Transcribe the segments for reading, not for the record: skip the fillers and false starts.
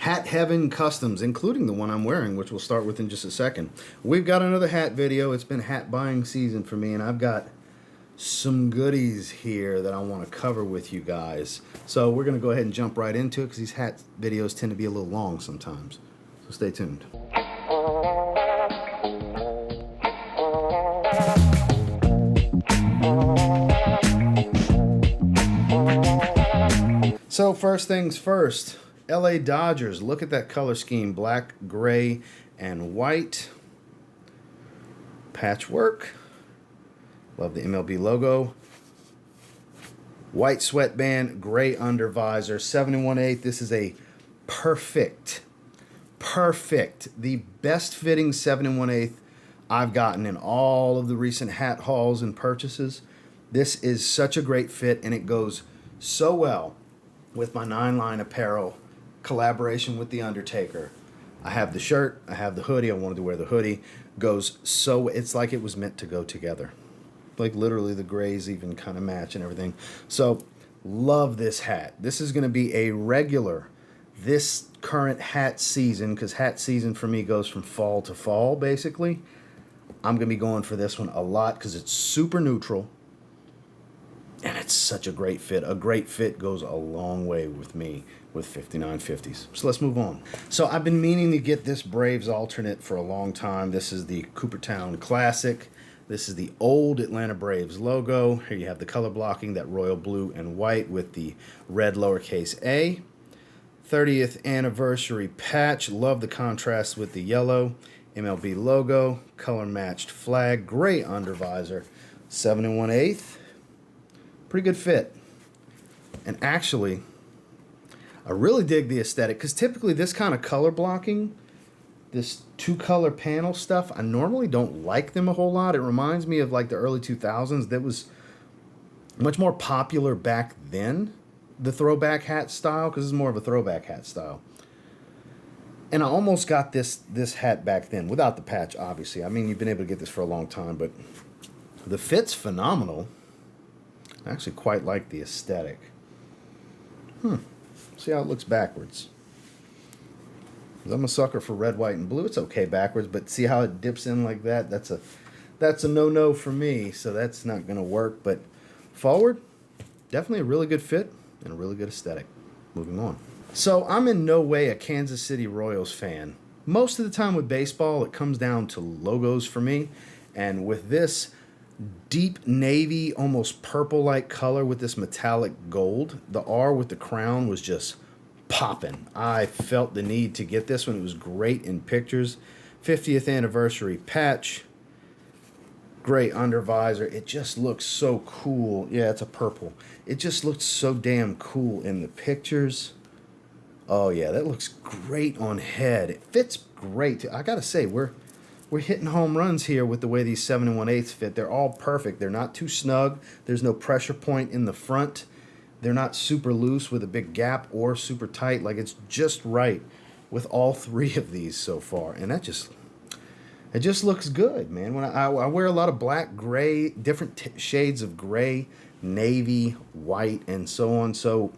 Hat Heaven Customs, including the one I'm wearing, which we'll start with in just a second. We've got another hat video. It's been hat buying season for me, and I've got some goodies here that I want to cover with you guys. So we're going to go ahead and jump right into it because these hat videos tend to be a little long sometimes. So stay tuned. So first things first, LA Dodgers. Look at that color scheme, black, gray, and white. Patchwork. Love the MLB logo. White sweatband, gray under visor, 7 1/8. This is a perfect, the best fitting 7 1/8 I've gotten in all of the recent hat hauls and purchases. This is such a great fit, and it goes so well with my 9-line apparel collaboration with The Undertaker. I have the shirt, I have the hoodie, I wanted to wear the hoodie. Goes so, it's like it was meant to go together. Like literally the grays even kind of match and everything. So love this hat. This is going to be a regular this current hat season, because hat season for me goes from fall to fall basically. I'm going to be going for this one a lot because it's super neutral. And it's such a great fit. A great fit goes a long way with me with 5950s. So let's move on. So I've been meaning to get this Braves alternate for a long time. This is the Cooperstown Classic. This is the old Atlanta Braves logo. Here you have the color blocking, that royal blue and white with the red lowercase a. 30th anniversary patch. Love the contrast with the yellow. MLB logo, color matched flag, gray under visor, 7 1/8. Pretty good fit. And actually, I really dig the aesthetic because typically this kind of color blocking, this 2-color panel stuff, I normally don't like them a whole lot. It reminds me of like the early 2000s. That was much more popular back then, the throwback hat style, because it's more of a throwback hat style. And I almost got this hat back then without the patch, obviously. I mean, you've been able to get this for a long time, but the fit's phenomenal. I actually quite like the aesthetic. See how it looks backwards. I'm a sucker for red, white, and blue. It's okay backwards, but see how it dips in like that? That's a no-no for me, so that's not going to work. But forward, definitely a really good fit and a really good aesthetic. Moving on. So I'm in no way a Kansas City Royals fan. Most of the time with baseball, it comes down to logos for me. And with this deep navy, almost purple-like color with this metallic gold, the R with the crown was just popping. I felt the need to get this one. It was great in pictures. 50th anniversary patch, gray under visor. It just looks so cool. Yeah, it's a purple. It just looks so damn cool in the pictures. Oh yeah, that looks great on head. It fits great. I gotta say, we're hitting home runs here with the way these 7 1/8 fit. They're all perfect. They're not too snug. There's no pressure point in the front. They're not super loose with a big gap or super tight. Like, it's just right with all three of these so far. And it just looks good, man. When I wear a lot of black, gray, different shades of gray, navy, white, and so on. So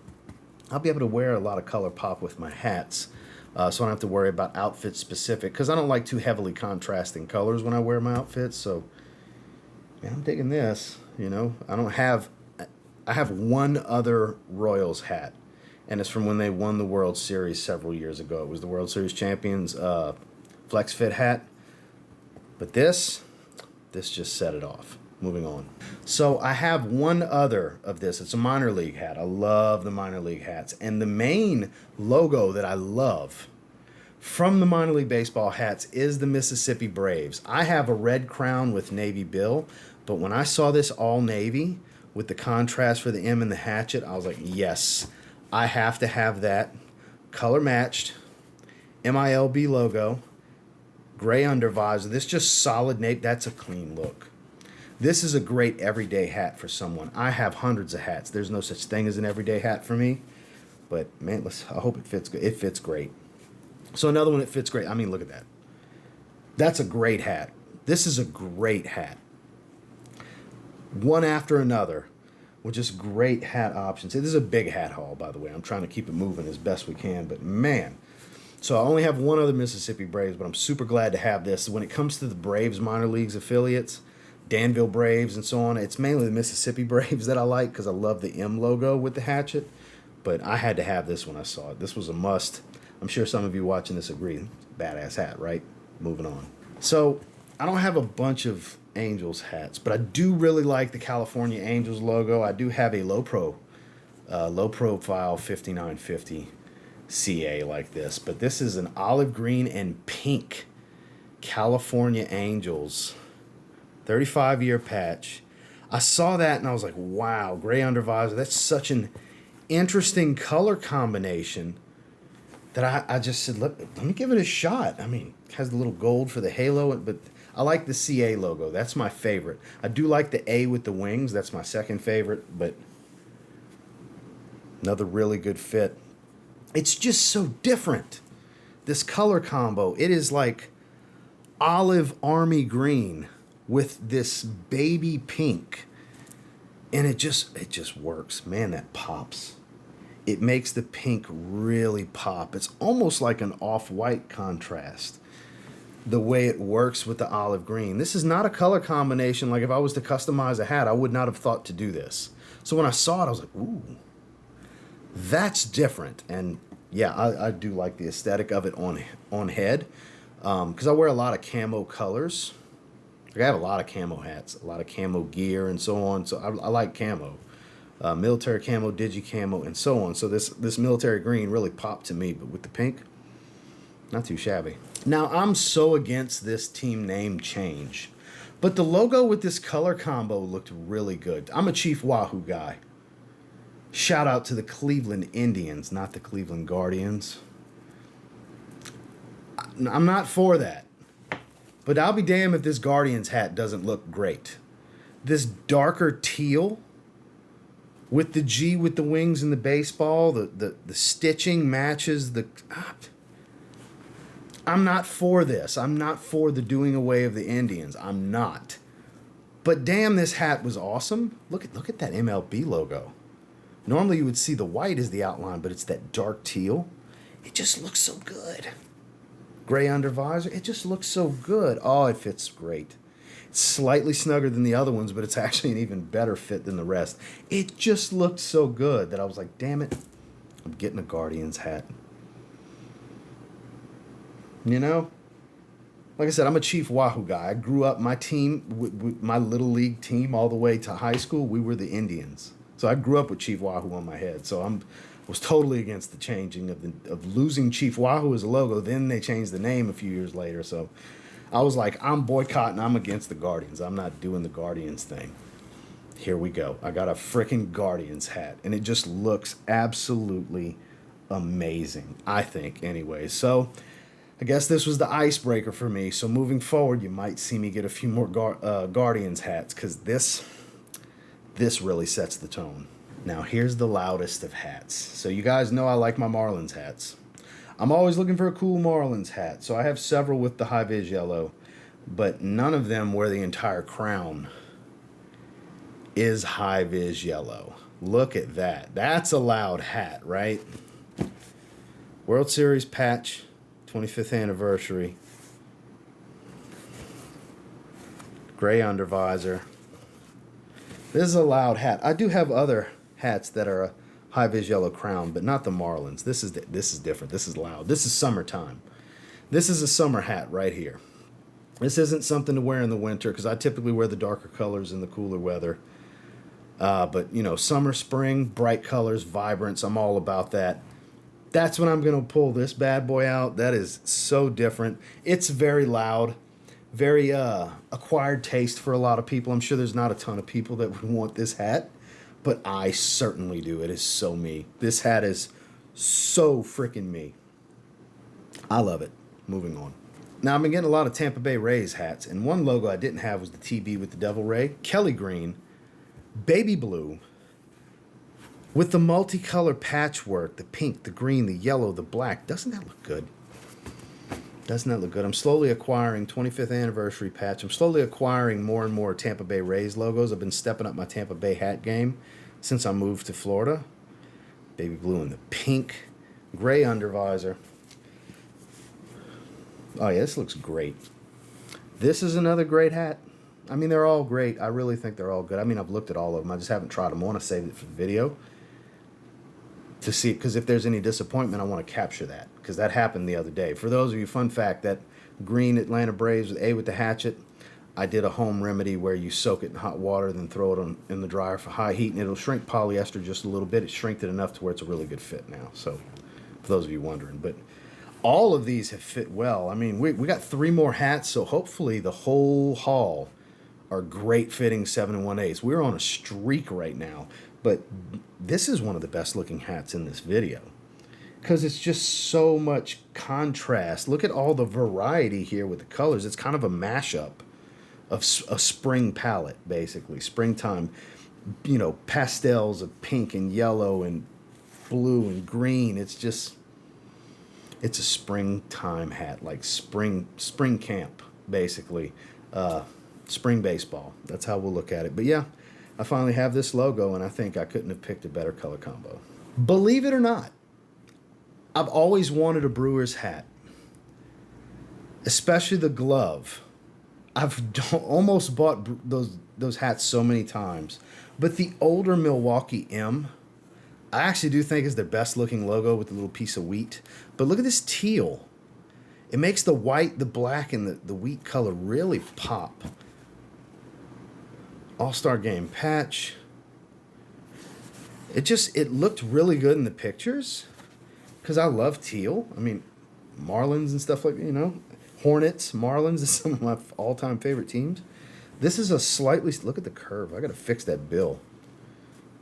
I'll be able to wear a lot of color pop with my hats. So I don't have to worry about outfit specific, because I don't like too heavily contrasting colors when I wear my outfits. So, man, I'm digging this. You know, I have one other Royals hat, and it's from when they won the World Series several years ago. It was the World Series champions flex fit hat. But this just set it off. Moving on. So I have one other of this. It's a minor league hat. I love the minor league hats. And the main logo that I love from the minor league baseball hats is the Mississippi Braves. I have a red crown with navy bill, but when I saw this all navy with the contrast for the M and the hatchet, I was like, yes, I have to have that. Color matched, MILB logo, gray under visor. This just solid nape. That's a clean look. This is a great everyday hat for someone. I have hundreds of hats. There's no such thing as an everyday hat for me. But, man, I hope it fits good. It fits great. So another one that fits great. I mean, look at that. That's a great hat. This is a great hat. One after another with just great hat options. This is a big hat haul, by the way. I'm trying to keep it moving as best we can. But, man, So I only have one other Mississippi Braves, but I'm super glad to have this. When it comes to the Braves minor leagues affiliates, Danville Braves and so on, it's mainly the Mississippi Braves that I like because I love the M logo with the hatchet. But I had to have this when I saw it. This was a must. I'm sure some of you watching this agree. Badass hat, right? Moving on. So I don't have a bunch of Angels hats, but I do really like the California Angels logo. I do have a low profile 5950 CA like this, but this is an olive green and pink California Angels 35-year patch. I saw that and I was like, wow, gray undervisor. That's such an interesting color combination that I just said, let me give it a shot. I mean, it has the little gold for the halo, but I like the CA logo. That's my favorite. I do like the A with the wings. That's my second favorite, but another really good fit. It's just so different. This color combo, it is like olive army green with this baby pink. And it just works. Man, that pops. It makes the pink really pop. It's almost like an off-white contrast, the way it works with the olive green. This is not a color combination. Like if I was to customize a hat, I would not have thought to do this. So when I saw it, I was like, ooh, that's different. And yeah, I do like the aesthetic of it on head because I wear a lot of camo colors. Like I have a lot of camo hats, a lot of camo gear and so on. So I like camo. Military camo, digi camo, and so on. So this military green really popped to me, but with the pink, not too shabby. Now, I'm so against this team name change, but the logo with this color combo looked really good. I'm a Chief Wahoo guy. Shout out to the Cleveland Indians, not the Cleveland Guardians. I'm not for that, but I'll be damned if this Guardians hat doesn't look great. This darker teal with the G with the wings and the baseball, the stitching matches the... I'm not for this. I'm not for the doing away of the Indians. I'm not. But damn, this hat was awesome. Look at that MLB logo. Normally you would see the white as the outline, but it's that dark teal. It just looks so good. Gray undervisor, it just looks so good. Oh, it fits great. Slightly snugger than the other ones, but it's actually an even better fit than the rest. It just looked so good that I was like, damn it, I'm getting a Guardians hat. You know, like I said, I'm a Chief Wahoo guy. I grew up, my team, my little league team all the way to high school, we were the Indians. So I grew up with Chief Wahoo on my head. So I was totally against the changing of losing Chief Wahoo as a logo. Then they changed the name a few years later. So I was like, I'm boycotting. I'm against the Guardians. I'm not doing the Guardians thing. Here we go. I got a freaking Guardians hat, and it just looks absolutely amazing, I think, anyway. So I guess this was the icebreaker for me. So moving forward, you might see me get a few more Guardians hats because this really sets the tone. Now, here's the loudest of hats. So you guys know I like my Marlins hats. I'm always looking for a cool Marlins hat, so I have several with the high-vis yellow, but none of them where the entire crown is high-vis yellow. Look at that. That's a loud hat, right? World Series patch, 25th anniversary. Gray undervisor. This is a loud hat. I do have other hats that are a high-vis yellow crown, but not the Marlins. This is different. This is loud. This is summertime. This is a summer hat right here. This isn't something to wear in the winter because I typically wear the darker colors in the cooler weather. But, you know, summer, spring, bright colors, vibrance, I'm all about that. That's when I'm going to pull this bad boy out. That is so different. It's very loud, very acquired taste for a lot of people. I'm sure there's not a ton of people that would want this hat, but I certainly do. It is so me. This hat is so freaking me. I love it. Moving on. Now, I've been getting a lot of Tampa Bay Rays hats, and one logo I didn't have was the TB with the Devil Ray. Kelly green, baby blue, with the multicolor patchwork, the pink, the green, the yellow, the black. Doesn't that look good? Doesn't that look good? I'm slowly acquiring 25th anniversary patch. I'm slowly acquiring more and more Tampa Bay Rays logos. I've been stepping up my Tampa Bay hat game since I moved to Florida. Baby blue and the pink, gray undervisor. Oh yeah, this looks great. This is another great hat. I mean, they're all great. I really think they're all good. I mean, I've looked at all of them. I just haven't tried them. I want to save it for the video to see, because if there's any disappointment, I want to capture that, because that happened the other day. For those of you, fun fact, that green Atlanta Braves with the hatchet, I did a home remedy where you soak it in hot water, then throw it in the dryer for high heat, and it'll shrink polyester just a little bit. It shrinked it enough to where it's a really good fit now. So, for those of you wondering, but all of these have fit well. I mean, we got 3 more hats, so hopefully the whole haul are great fitting 7 1/8. We're on a streak right now, but this is one of the best looking hats in this video because it's just so much contrast. Look at all the variety here with the colors. It's kind of a mashup of a spring palette, basically. Springtime, you know, pastels of pink and yellow and blue and green. It's a springtime hat, like spring camp, basically. Spring baseball. That's how we'll look at it. But yeah, I finally have this logo, and I think I couldn't have picked a better color combo. Believe it or not, I've always wanted a Brewers hat, especially the glove. I've almost bought those hats so many times, but the older Milwaukee M, I actually do think is their best looking logo with the little piece of wheat. But look at this teal. It makes the white, the black, and the wheat color really pop. All-Star Game patch. It looked really good in the pictures because I love teal. I mean, Marlins and stuff like that, you know. Hornets, Marlins is some of my all-time favorite teams. This is a slightly, look at the curve. I got to fix that bill.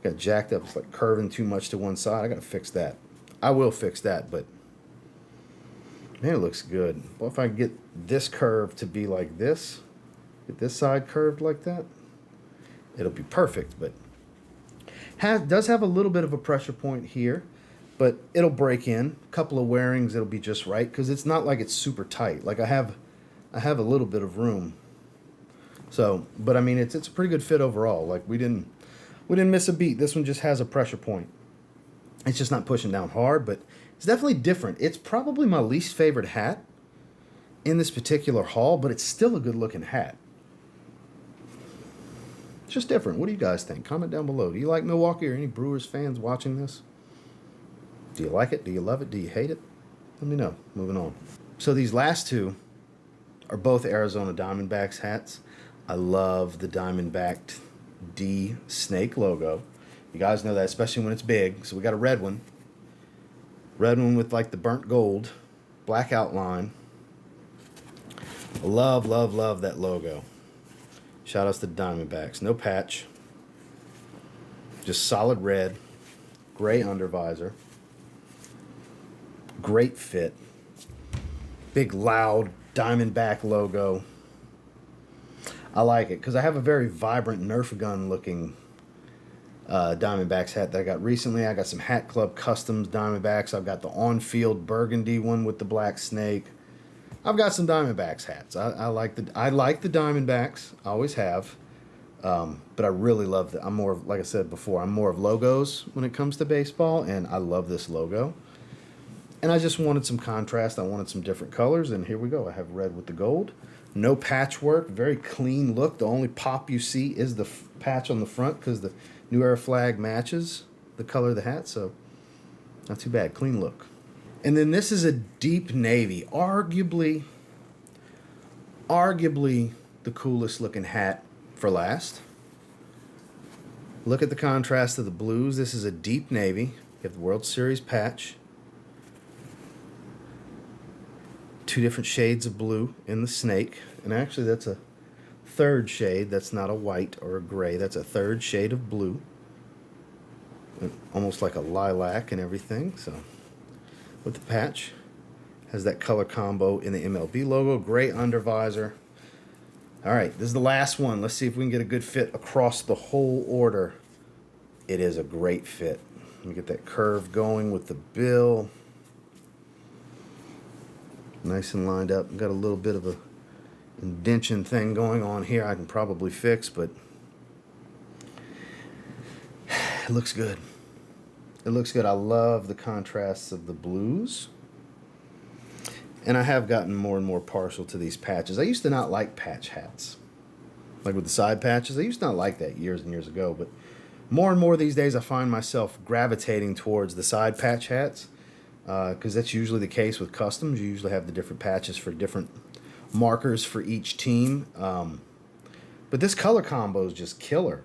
Got jacked up. It's like curving too much to one side. I got to fix that. I will fix that, but man, it looks good. Well, if I get this curve to be like this, get this side curved like that, it'll be perfect. But does have a little bit of a pressure point here, but it'll break in. A couple of wearings, it'll be just right, because it's not like it's super tight. Like I have a little bit of room. So, but I mean, it's a pretty good fit overall. Like we didn't miss a beat. This one just has a pressure point. It's just not pushing down hard, but it's definitely different. It's probably my least favorite hat in this particular haul, but it's still a good looking hat. It's just different. What do you guys think? Comment down below. Do you like Milwaukee, or any Brewers fans watching this? Do you like it? Do you love it? Do you hate it? Let me know. Moving on. So these last two are both Arizona Diamondbacks hats. I love the Diamondback D snake logo. You guys know that, especially when it's big. So we got a red one. Red one with like the burnt gold, black outline. Love, love, love that logo. Shout outs to the Diamondbacks. No patch. Just solid red. Gray undervisor. Great fit. Big loud Diamondback logo. I like it because I have a very vibrant Nerf gun looking Diamondbacks hat that I got recently. I got some Hat Club Customs Diamondbacks. I've got the on-field burgundy one with the black snake. I've got some Diamondbacks hats. I like the Diamondbacks. I always have. But I really love that. I'm more of, like I said before, I'm more of logos when it comes to baseball, and I love this logo. And I just wanted some contrast. I wanted some different colors, and here we go. I have red with the gold. No patchwork. Very clean look. The only pop you see is the patch on the front because the New Era flag matches the color of the hat, so not too bad. Clean look. And then this is a deep navy. Arguably the coolest looking hat for last. Look at the contrast of the blues. This is a deep navy. You have the World Series patch. 2 different shades of blue in the snake. And actually that's a third shade. That's not a white or a gray. That's a third shade of blue. Almost like a lilac and everything. So with the patch. Has that color combo in the MLB logo. Gray undervisor. All right, this is the last one. Let's see if we can get a good fit across the whole order. It is a great fit. Let me get that curve going with the bill. Nice and lined up. Got a little bit of a indention thing going on here I can probably fix, but it looks good. It looks good. I love the contrasts of the blues. And I have gotten more and more partial to these patches. I used to not like patch hats. Like with the side patches, I used to not like that years and years ago, but more and more these days I find myself gravitating towards the side patch hats, because that's usually the case with customs. You usually have the different patches for different markers for each team. But this color combo is just killer.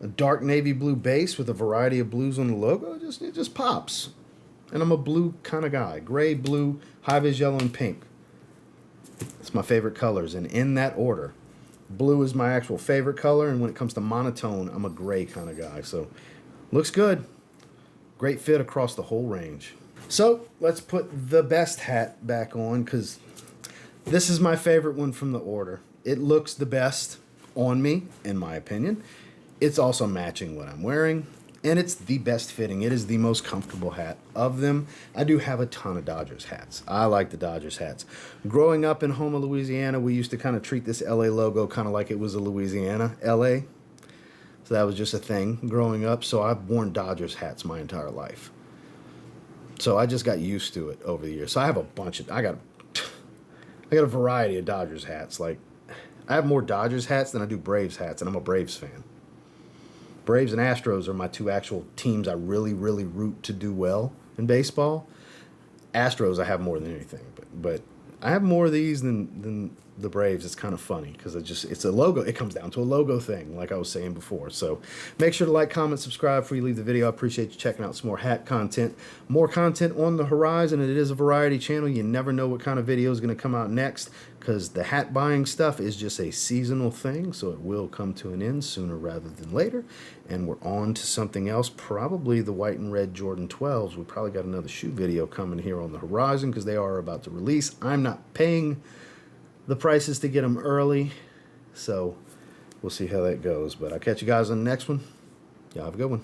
A dark navy blue base with a variety of blues on the logo, it just pops. And I'm a blue kind of guy. Gray, blue, high-vis yellow, and pink. It's my favorite colors, and in that order. Blue is my actual favorite color, and when it comes to monotone, I'm a gray kind of guy. So, looks good. Great fit across the whole range. So, let's put the best hat back on, because this is my favorite one from the order. It looks the best on me, in my opinion. It's also matching what I'm wearing, and it's the best fitting. It is the most comfortable hat of them. I do have a ton of Dodgers hats. I like the Dodgers hats. Growing up in Houma, Louisiana, we used to kind of treat this LA logo kind of like it was a Louisiana LA. So that was just a thing growing up. So I've worn Dodgers hats my entire life. So I just got used to it over the years. So I have a bunch of, I got a variety of Dodgers hats. Like, I have more Dodgers hats than I do Braves hats, and I'm a Braves fan. Braves and Astros are my two actual teams I really, really root to do well in baseball. Astros I have more than anything, but I have more of these than the Braves. It's kind of funny because it's a logo. It comes down to a logo thing, like I was saying before. So make sure to like, comment, subscribe before you leave the video. I appreciate you checking out some more hat content. More content on the horizon. It is a variety channel. You never know what kind of video is going to come out next, because the hat buying stuff is just a seasonal thing, so it will come to an end sooner rather than later. And we're on to something else, probably the white and red Jordan 12s. We probably got another shoe video coming here on the horizon, because they are about to release. I'm not paying the prices to get them early, so we'll see how that goes. But I'll catch you guys on the next one. Y'all have a good one.